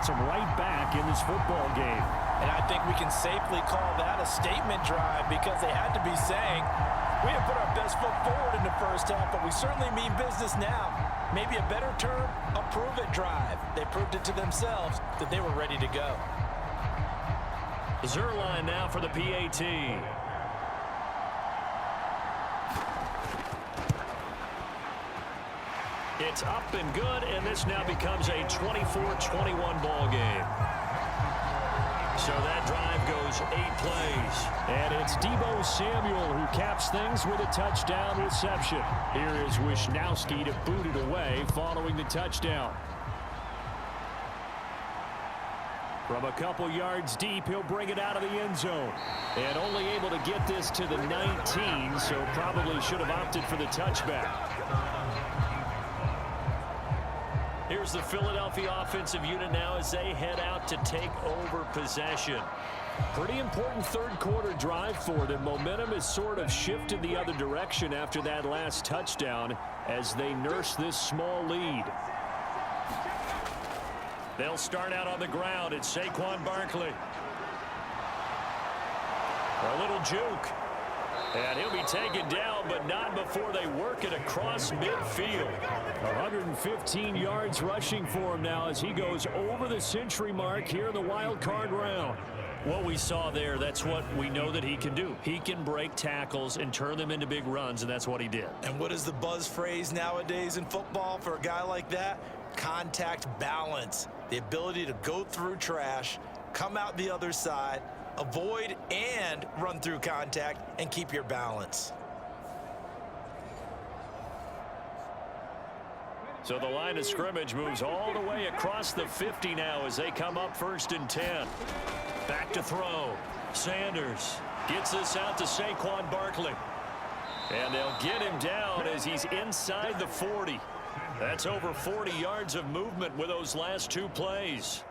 gets them right back in this football game. And I think we can safely call that a statement drive because they had to be saying, we have put our best foot forward in the first half, but we certainly mean business now. Maybe a better term, a prove-it drive. They proved it to themselves that they were ready to go. Zerline now for the PAT. It's up and good, and this now becomes a 24-21 ball game. So that drive goes 8 plays. And it's Deebo Samuel who caps things with a touchdown reception. Here is Wisnowski to boot it away following the touchdown. From a couple yards deep, he'll bring it out of the end zone. And only able to get this to the 19, so probably should have opted for the touchback. Here's the Philadelphia offensive unit now as they head out to take over possession. Pretty important third quarter drive for them. Momentum has sort of shifted the other direction after that last touchdown as they nurse this small lead. They'll start out on the ground. It's Saquon Barkley. A little juke. And he'll be taken down, but not before they work it across midfield. 115 yards rushing for him now as he goes over the century mark here in the wild card round. What we saw there, that's what we know that he can do. He can break tackles and turn them into big runs, and that's what he did. And what is the buzz phrase nowadays in football for a guy like that? Contact balance. The ability to go through trash, come out the other side, avoid and run through contact, and keep your balance. So the line of scrimmage moves all the way across the 50 now as they come up 1st and 10. Back to throw. Sanders gets this out to Saquon Barkley. And they'll get him down as he's inside the 40. That's over 40 yards of movement with those last 2 plays.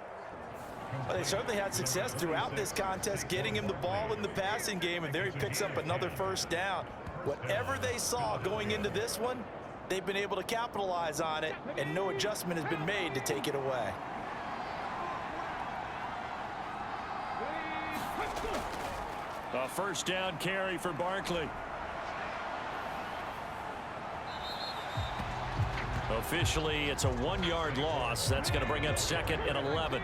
Well, they certainly had success throughout this contest getting him the ball in the passing game, and there he picks up another first down. Whatever they saw going into this one, they've been able to capitalize on it, and no adjustment has been made to take it away. A first down carry for Barkley. Officially, it's a 1-yard loss. That's going to bring up 2nd and 11.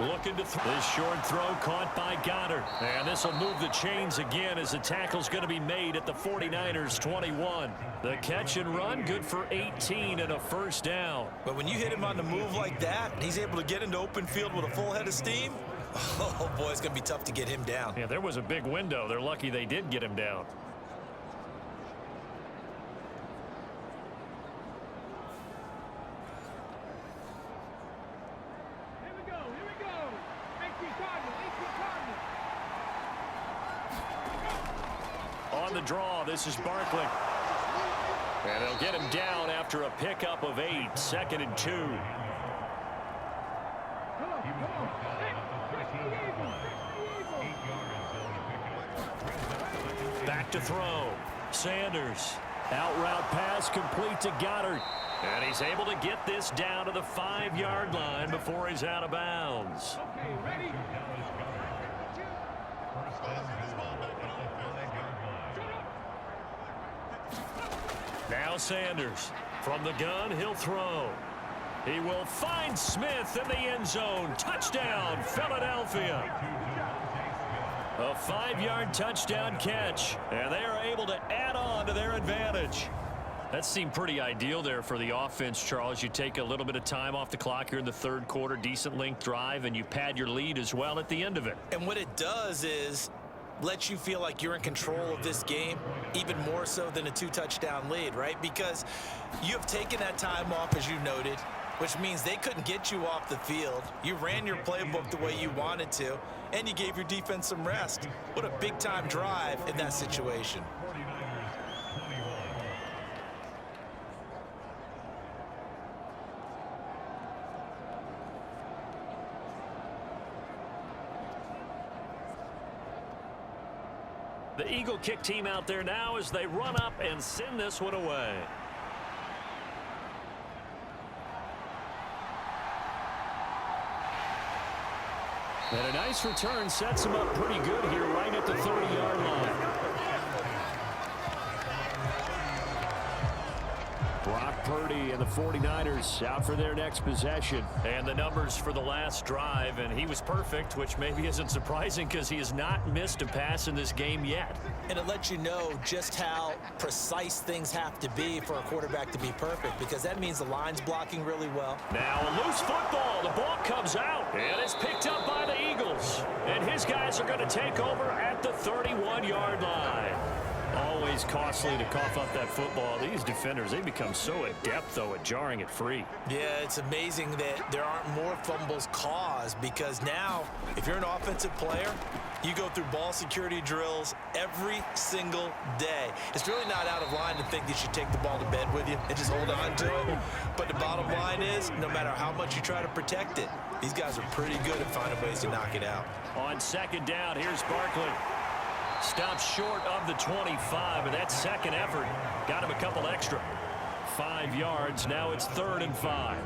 Looking to this short throw caught by Goddard. And this will move the chains again as the tackle's going to be made at the 49ers 21. The catch and run good for 18 and a first down. But when you hit him on the move like that, and he's able to get into open field with a full head of steam, oh boy, it's going to be tough to get him down. Yeah, there was a big window. They're lucky they did get him down. On the draw, this is Barkley. And they'll get him down after a pickup of 8, 2nd and 2. Back to throw. Sanders. Out route pass complete to Goddard. And he's able to get this down to the 5-yard line before he's out of bounds. Now Sanders. From the gun, he'll throw. He will find Smith in the end zone. Touchdown, Philadelphia. A 5-yard touchdown catch, and they are able to add on to their advantage. That seemed pretty ideal there for the offense, Charles. You take a little bit of time off the clock here in the third quarter, decent length drive, and you pad your lead as well at the end of it. And what it does is let you feel like you're in control of this game, even more so than a 2-touchdown lead, right? Because you have taken that time off, as you noted, which means they couldn't get you off the field. You ran your playbook the way you wanted to, and you gave your defense some rest. What a big-time drive in that situation. The Eagle kick team out there now as they run up and send this one away. And a nice return sets him up pretty good here right at the 30-yard line. Brock Purdy and the 49ers out for their next possession. And the numbers for the last drive, and he was perfect, which maybe isn't surprising because he has not missed a pass in this game yet. And it lets you know just how precise things have to be for a quarterback to be perfect, because that means the line's blocking really well. Now a loose football. The ball comes out, and it's picked up by the Eagles. And his guys are going to take over at the 31-yard line. Always costly to cough up that football. These defenders, they become so adept, though, at jarring it free. Yeah, it's amazing that there aren't more fumbles caused, because now, if you're an offensive player, you go through ball security drills every single day. It's really not out of line to think that you take the ball to bed with you and just hold on to it. But the bottom line is, no matter how much you try to protect it, these guys are pretty good at finding ways to knock it out. On second down, here's Barkley. Stops short of the 25, and that second effort got him a couple extra. 5 yards, now it's 3rd and 5.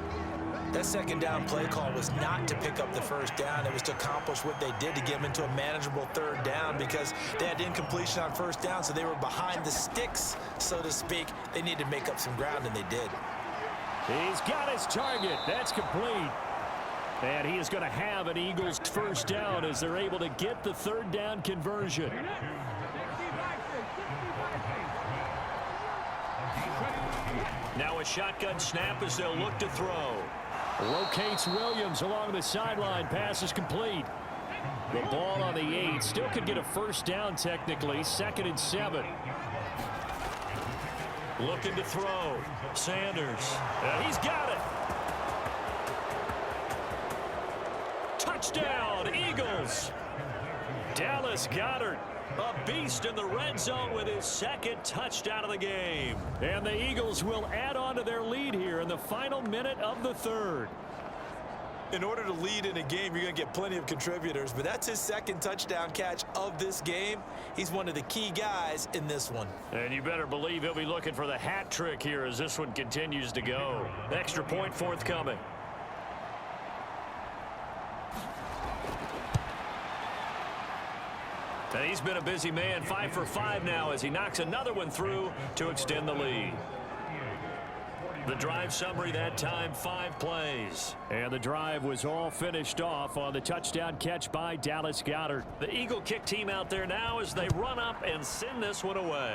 That second down play call was not to pick up the first down. It was to accomplish what they did to get them into a manageable 3rd down, because they had incompletion on first down, so they were behind the sticks, so to speak. They needed to make up some ground, and they did. He's got his target. That's complete. And he is going to have an Eagles first down as they're able to get the 3rd down conversion. Now a shotgun snap as they'll look to throw. Locates Williams along the sideline. Pass is complete. The ball on the 8. Still could get a first down technically. 2nd and 7. Looking to throw. Sanders. And he's got it. Touchdown, Eagles. Dallas Goedert, a beast in the red zone with his 2nd touchdown of the game. And the Eagles will add on to their lead here in the final minute of the 3rd. In order to lead in a game, you're going to get plenty of contributors, but that's his 2nd touchdown catch of this game. He's one of the key guys in this one. And you better believe he'll be looking for the hat trick here as this one continues to go. Extra point forthcoming. And he's been a busy man, 5 for 5 now as he knocks another one through to extend the lead. The drive summary that time, 5 plays. And the drive was all finished off on the touchdown catch by Dallas Goedert. The Eagle kick team out there now as they run up and send this one away.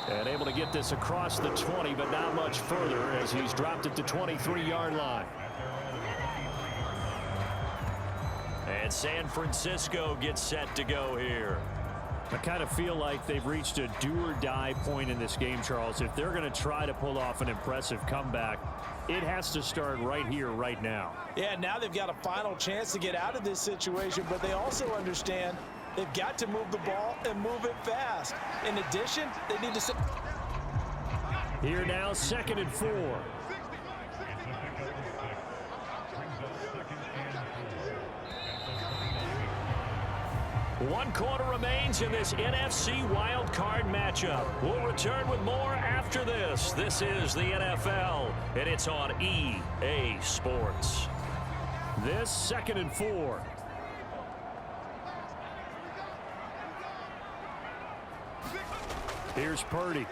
And able to get this across the 20, but not much further as he's dropped at the 23-yard line. And San Francisco gets set to go here. I kind of feel like they've reached a do-or-die point in this game, Charles. If they're going to try to pull off an impressive comeback, it has to start right here, right now. Yeah, now they've got a final chance to get out of this situation, but they also understand they've got to move the ball and move it fast. In addition, they need to... Here now, 2nd and 4. One quarter remains in this NFC wild card matchup. We'll return with more after this. This is the NFL, and it's on EA Sports. This 2nd and 4. Here's Purdy.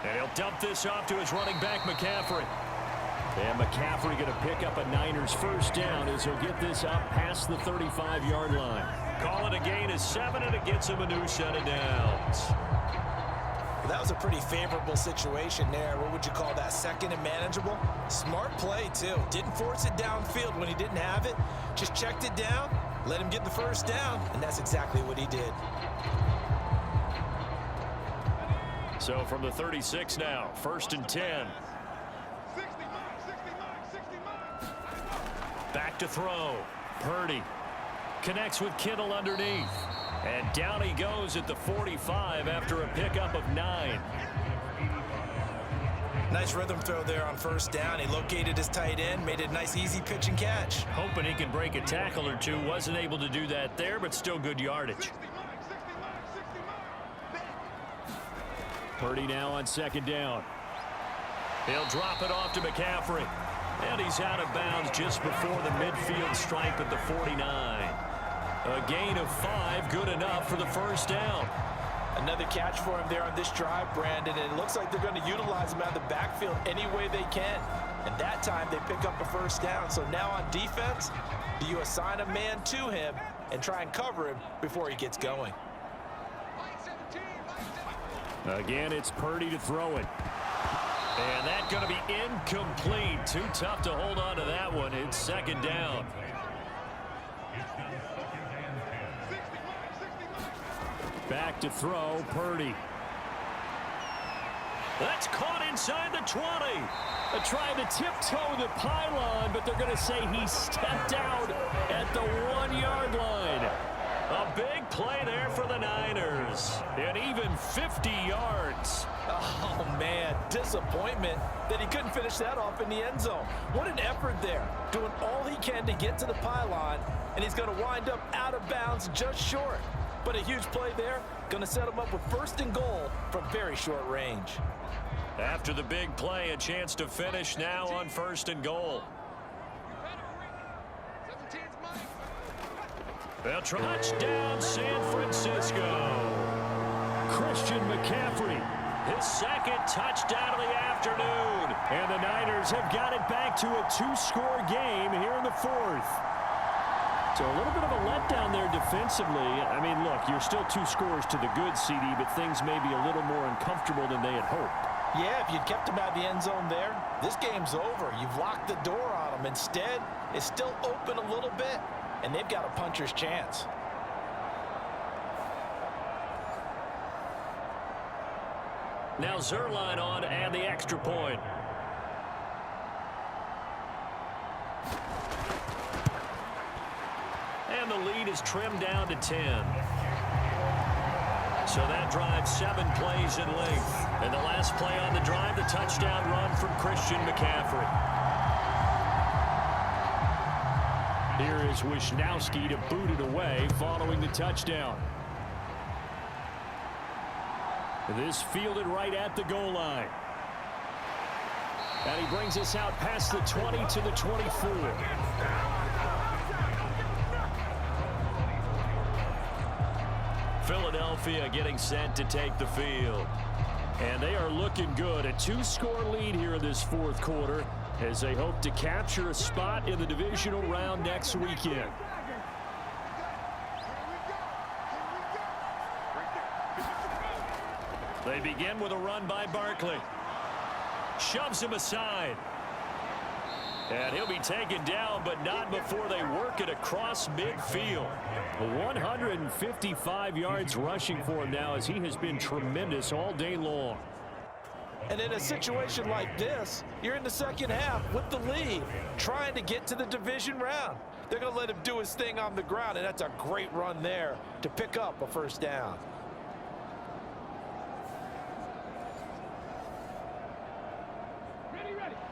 And he'll dump this off to his running back, McCaffrey. And McCaffrey going to pick up a Niners first down as he'll get this up past the 35-yard line. Call it a gain of 7, and it gets him a new set of downs. That was a pretty favorable situation there. What would you call that? 2nd and manageable? Smart play, too. Didn't force it downfield when he didn't have it. Just checked it down, let him get the first down, and that's exactly what he did. So from the 36 now, 1st and 10. Back to throw. Purdy connects with Kittle underneath. And down he goes at the 45 after a pickup of 9. Nice rhythm throw there on first down. He located his tight end, made it a nice easy pitch and catch. Hoping he can break a tackle or two. Wasn't able to do that there, but still good yardage. Purdy now on second down. He'll drop it off to McCaffrey. And he's out of bounds just before the midfield stripe at the 49. A gain of 5, good enough for the first down. Another catch for him there on this drive, Brandon, and it looks like they're going to utilize him out of the backfield any way they can. And that time they pick up a first down. So now on defense, do you assign a man to him and try and cover him before he gets going? Again, it's Purdy to throw it. And that's going to be incomplete. Too tough to hold on to that one. It's second down. Back to throw, Purdy. That's caught inside the 20. Trying to tiptoe the pylon, but they're going to say he stepped out at the 1-yard line. A big play there for the Niners. And even 50 yards. Oh, man, disappointment that he couldn't finish that off in the end zone. What an effort there, doing all he can to get to the pylon, and he's going to wind up out of bounds just short. But a huge play there, going to set him up with first and goal from very short range. After the big play, a chance to finish now on first and goal. They'll try. Touchdown, San Francisco. Christian McCaffrey, his second touchdown of the afternoon. And the Niners have got it back to a 2-score game here in the fourth. So a little bit of a letdown there defensively. I mean, look, you're still 2 scores to the good, CD, but things may be a little more uncomfortable than they had hoped. Yeah, if you'd kept him out of the end zone there, this game's over. You've locked the door on him. Instead, it's still open a little bit, and they've got a puncher's chance. Now Zerline on to add the extra point. And the lead is trimmed down to 10. So that drives 7 plays in length. And the last play on the drive, the touchdown run from Christian McCaffrey. Here is Wisnowski to boot it away following the touchdown. This fielded right at the goal line. And he brings us out past the 20 to the 24. Philadelphia getting set to take the field. And they are looking good. A 2-score lead here in this fourth quarter as they hope to capture a spot in the divisional round next weekend. They begin with a run by Barkley. Shoves him aside. And he'll be taken down, but not before they work it across midfield. 155 yards rushing for him now as he has been tremendous all day long. And in a situation like this, you're in the second half with the lead, trying to get to the division round. They're going to let him do his thing on the ground, and that's a great run there to pick up a first down.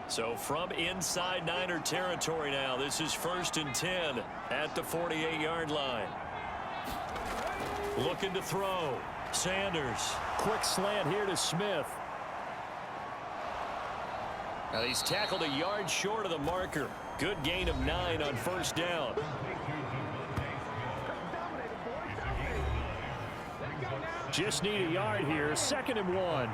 So from inside Niner territory now, this is 1st and 10 at the 48-yard line. Looking to throw. Sanders. Quick slant here to Smith. Now he's tackled a yard short of the marker. Good gain of 9 on first down. Just need a yard here. 2nd and 1.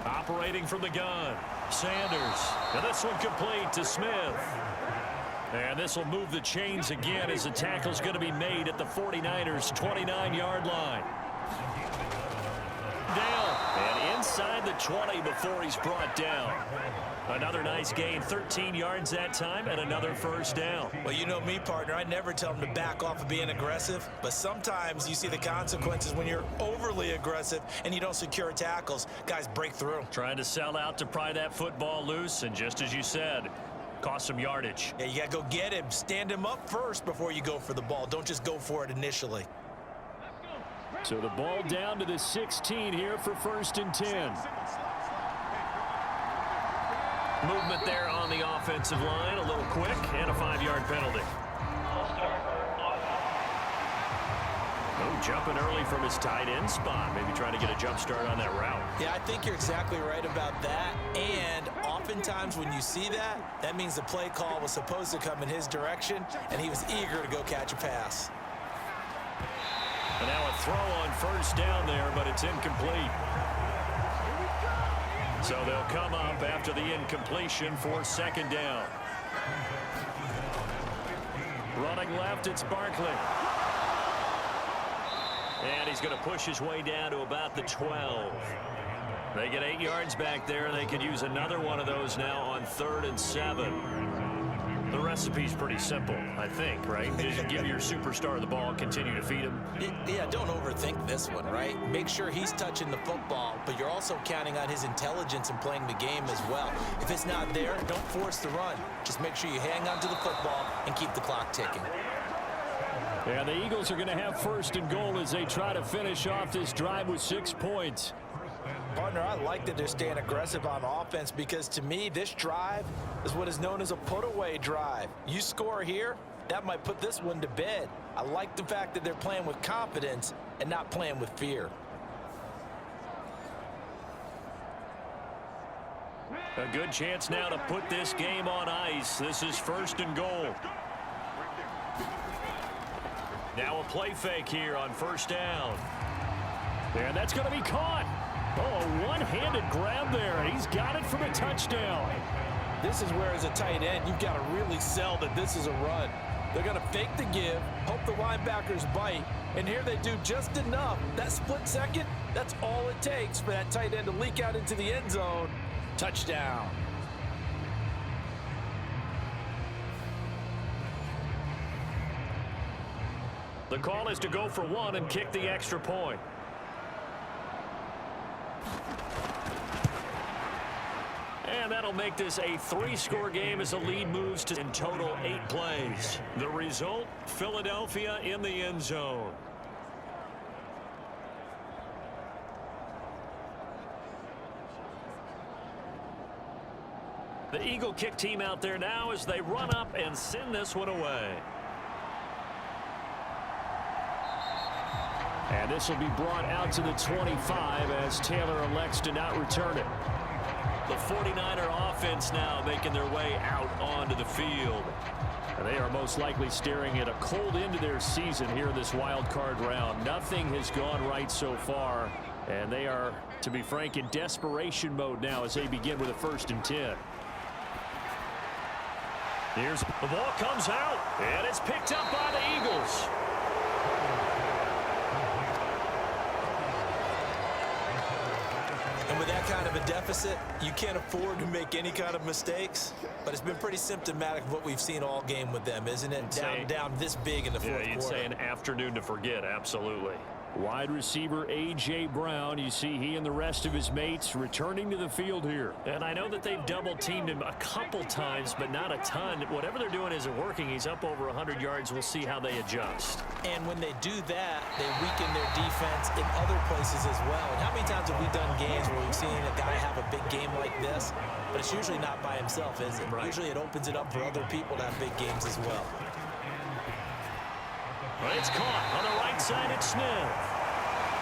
Operating from the gun. Sanders. And this one complete to Smith. And this will move the chains again as the tackle's going to be made at the 49ers' 29-yard line. Down. And inside the 20 before he's brought down. Another nice gain, 13 yards that time, and another first down. Well, you know me, partner. I never tell them to back off of being aggressive, but sometimes you see the consequences when you're overly aggressive and you don't secure tackles. Guys break through. Trying to sell out to pry that football loose, and just as you said, cost some yardage. Yeah, you got to go get him. Stand him up first before you go for the ball. Don't just go for it initially. So the ball down to the 16 here for 1st and 10. Movement there on the offensive line, a little quick, and a 5-yard penalty. Oh, jumping early from his tight end spot. Maybe trying to get a jump start on that route. Yeah, I think you're exactly right about that. And oftentimes when you see that, that means the play call was supposed to come in his direction, and he was eager to go catch a pass. And now a throw on first down there, but it's incomplete. So they'll come up after the incompletion for second down. Running left, it's Barkley. And he's going to push his way down to about the 12. They get 8 yards back there. They could use another one of those now on 3rd and 7. The recipe's pretty simple, I think, right? Just give your superstar the ball, continue to feed him. Yeah, don't overthink this one, right? Make sure he's touching the football, but you're also counting on his intelligence in playing the game as well. If it's not there, don't force the run. Just make sure you hang on to the football and keep the clock ticking. Yeah, the Eagles are going to have 1st and goal as they try to finish off this drive with 6 points. Partner, I like that they're staying aggressive on offense because to me, this drive is what is known as a put-away drive. You score here, that might put this one to bed. I like the fact that they're playing with confidence and not playing with fear. A good chance now to put this game on ice. This is 1st and goal. Now a play fake here on 1st down. And that's going to be caught. Oh, a one-handed grab there. He's got it for the touchdown. This is where, as a tight end, you've got to really sell that this is a run. They're going to fake the give, hope the linebackers bite, and here they do just enough. That split second, that's all it takes for that tight end to leak out into the end zone. Touchdown. The call is to go for 1 and kick the extra point. And that'll make this a 3-score game as the lead moves to, in total, 8 plays. The result, Philadelphia in the end zone. The Eagle kick team out there now as they run up and send this one away. And this will be brought out to the 25 as Taylor elects to not return it. The 49er offense now making their way out onto the field. And they are most likely staring at a cold end to their season here in this wild card round. Nothing has gone right so far. And they are, to be frank, in desperation mode now as they begin with a 1st and 10. Here's the ball comes out, and it's picked up by the Eagles. And with that kind of a deficit, you can't afford to make any kind of mistakes. But it's been pretty symptomatic of what we've seen all game with them, isn't it? Down this big in the fourth quarter. Yeah, you'd say an afternoon to forget, absolutely. Wide receiver A.J. Brown, you see he and the rest of his mates returning to the field here. And I know that they've double-teamed him a couple times, but not a ton. Whatever they're doing isn't working. He's up over 100 yards. We'll see how they adjust. And when they do that, they weaken their defense in other places as well. And how many times have we done games where we've seen a guy have a big game like this, but it's usually not by himself, is it? Right. Usually it opens it up for other people to have big games as well. It's caught on the right side at Smith.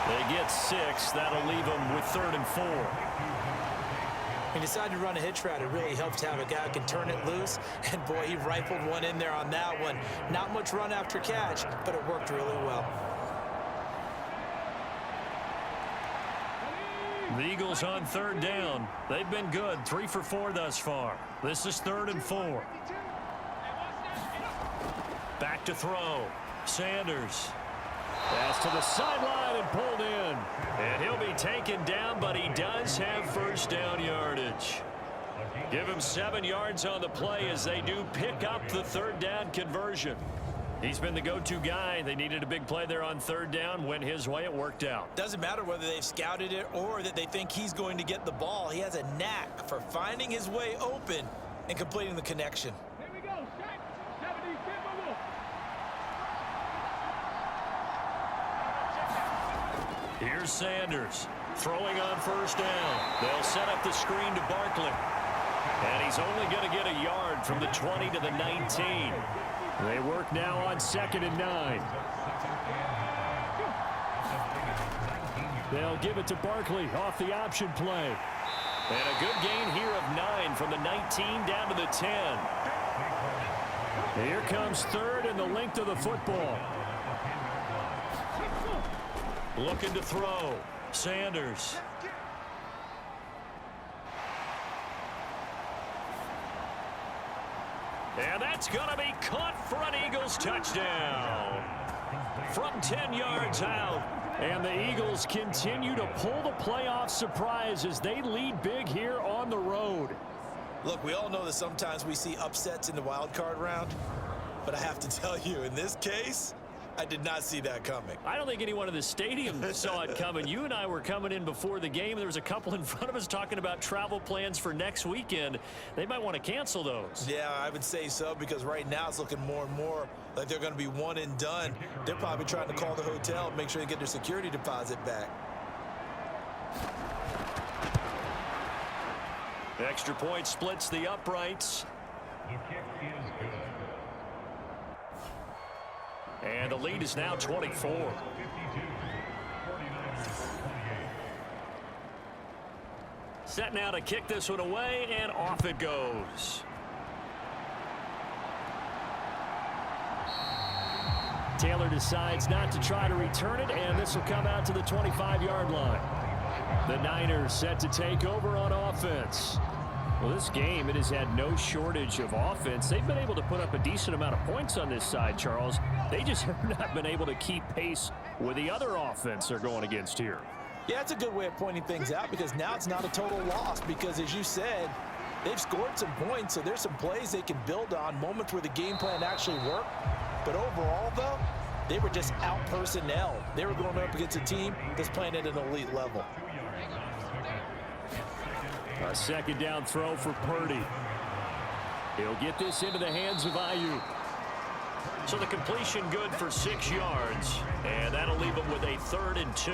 They get 6. That'll leave them with 3rd and 4. He decided to run a hitch route. It really helps to have a guy who can turn it loose. And, boy, he rifled one in there on that one. Not much run after catch, but it worked really well. The Eagles on 3rd down. They've been good. 3 for 4 thus far. This is 3rd and 4. Back to throw. Sanders. Pass to the sideline and pulled in. And he'll be taken down, but he does have 1st down yardage. Give him 7 yards on the play as they do pick up the 3rd down conversion. He's been the go-to guy. They needed a big play there on 3rd down. Went his way. It worked out. Doesn't matter whether they've scouted it or that they think he's going to get the ball. He has a knack for finding his way open and completing the connection. Here's Sanders throwing on 1st down. They'll set up the screen to Barkley. And he's only going to get a yard from the 20 to the 19. They work now on 2nd and 9. They'll give it to Barkley off the option play. And a good gain here of 9 from the 19 down to the 10. Here comes third and the length of the football. Looking to throw. Sanders. And that's going to be caught for an Eagles touchdown. From 10 yards out. And the Eagles continue to pull the playoff surprise as they lead big here on the road. Look, we all know that sometimes we see upsets in the wild card round. But I have to tell you, in this case, I did not see that coming. I don't think anyone in the stadium saw it coming. You and I were coming in before the game. There was a couple in front of us talking about travel plans for next weekend. They might want to cancel those. Yeah, I would say so, because right now it's looking more and more like they're going to be one and done. They're probably trying to call the hotel and make sure they get their security deposit back. Extra point splits the uprights. The kick is good. And the lead is now 24. 52. 49 Set now to kick this one away, and off it goes. Taylor decides not to try to return it, and this will come out to the 25-yard line. The Niners set to take over on offense. Well, this game, it has had no shortage of offense. They've been able to put up a decent amount of points on this side, Charles. They just have not been able to keep pace with the other offense they're going against here. Yeah, it's a good way of pointing things out, because now it's not a total loss, because as you said, they've scored some points, so there's some plays they can build on, moments where the game plan actually worked. But overall, though, they were just out personnel. They were going up against a team that's playing at an elite level. A second down throw for Purdy. He'll get this into the hands of Ayuk. So the completion good for 6 yards, and that'll leave them with a 3rd and 2.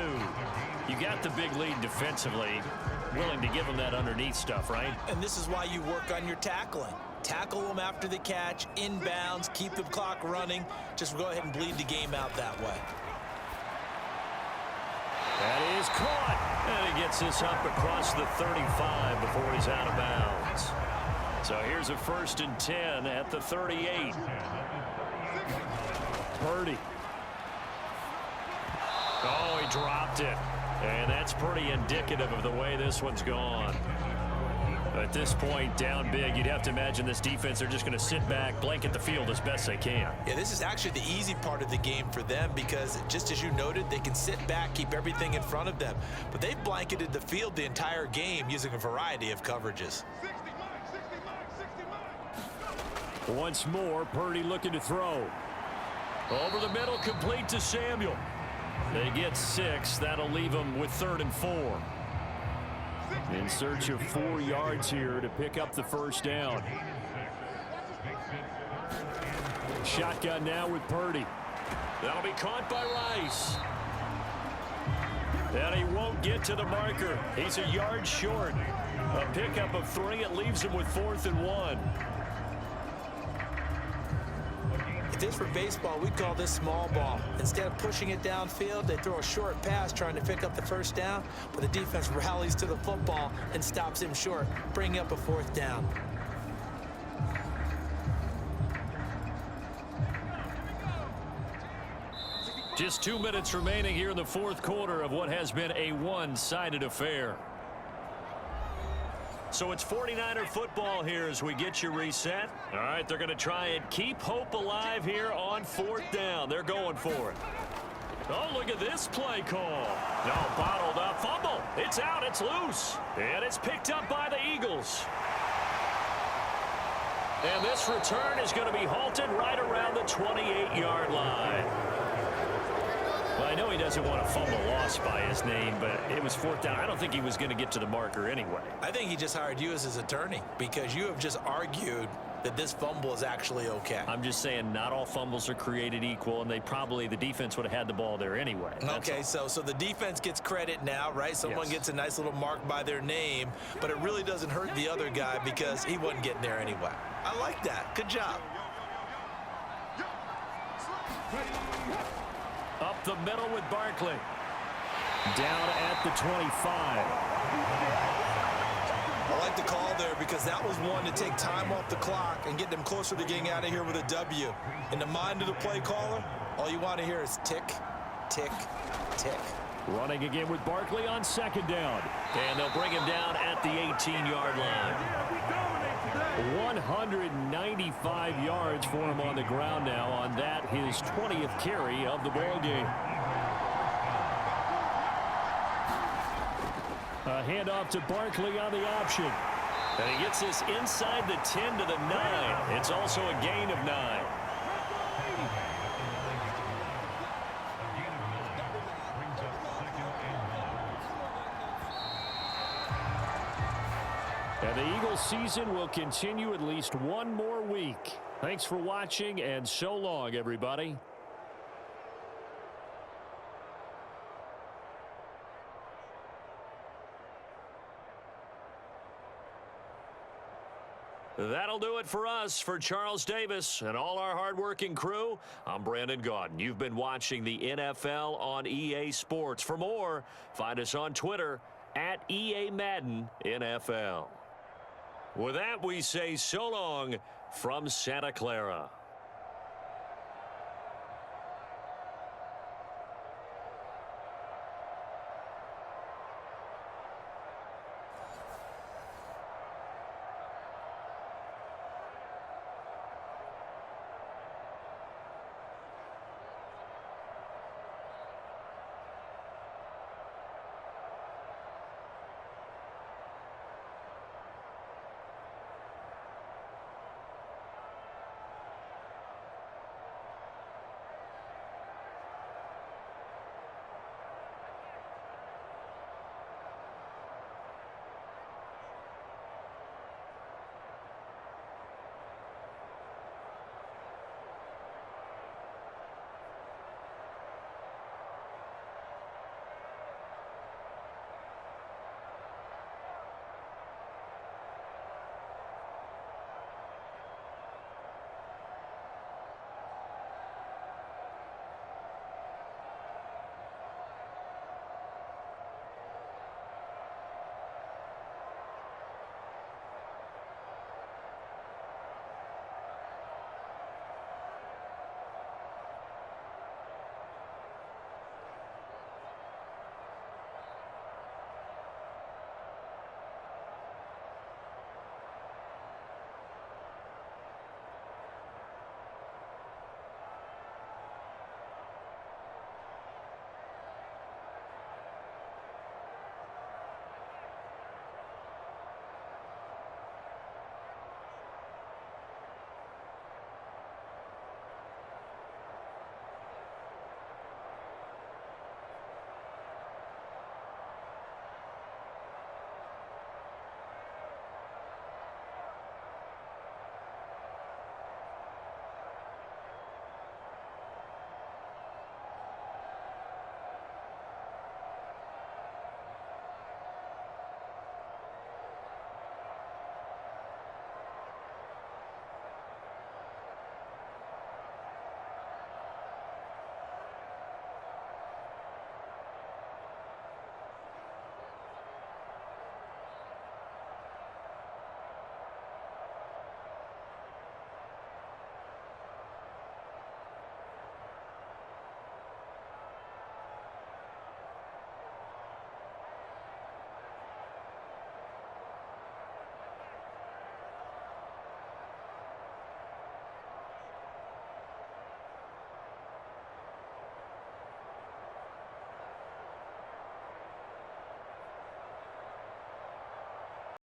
You got the big lead defensively, willing to give them that underneath stuff, right? And this is why you work on your tackling. Tackle them after the catch, inbounds, keep the clock running. Just go ahead and bleed the game out that way. That is caught. And he gets this up across the 35 before he's out of bounds. So here's a 1st and 10 at the 38. Purdy. Oh, he dropped it. And that's pretty indicative of the way this one's gone. At this point, down big, you'd have to imagine this defense, they're just going to sit back, blanket the field as best they can. Yeah, this is actually the easy part of the game for them, because just as you noted, they can sit back, keep everything in front of them. But they've blanketed the field the entire game using a variety of coverages. Once more, Purdy looking to throw. Over the middle, complete to Samuel. They get 6. That'll leave them with 3rd and 4. In search of 4 yards here to pick up the 1st down. Shotgun now with Purdy. That'll be caught by Rice. And he won't get to the marker. He's a yard short. A pickup of 3. It leaves him with 4th and 1. If this were baseball, we'd call this small ball. Instead of pushing it downfield, they throw a short pass trying to pick up the 1st down, but the defense rallies to the football and stops him short, bringing up a 4th down. Just 2 minutes remaining here in the 4th quarter of what has been a one-sided affair. So it's 49er football here as we get you reset. All right, they're going to try and keep hope alive here on 4th down. They're going for it. Oh, look at this play call. No, bottled up fumble. It's out. It's loose. And it's picked up by the Eagles. And this return is going to be halted right around the 28-yard line. Well, I know he doesn't want a fumble lost by his name, but it was 4th down. I don't think he was going to get to the marker anyway. I think he just hired you as his attorney, because you have just argued that this fumble is actually okay. I'm just saying not all fumbles are created equal, and the defense would have had the ball there anyway. Okay, so the defense gets credit now, right? Someone gets a nice little mark by their name, but it really doesn't hurt the other guy because he wasn't getting there anyway. I like that. Good job. Up the middle with Barkley. Down at the 25. I like the call there because that was one to take time off the clock and get them closer to getting out of here with a W. In the mind of the play caller, all you want to hear is tick, tick, tick. Running again with Barkley on second down. And they'll bring him down at the 18-yard line. 195 yards for him on the ground now on that, his 20th carry of the ball game. A handoff to Barkley on the option. And he gets this inside the 10 to the 9. It's also a gain of 9. And the Eagles season will continue at least one more week. Thanks for watching, and so long, everybody. That'll do it for us. For Charles Davis and all our hardworking crew, I'm Brandon Gaudin. You've been watching the NFL on EA Sports. For more, find us on Twitter at EA Madden NFL. With that, we say so long from Santa Clara.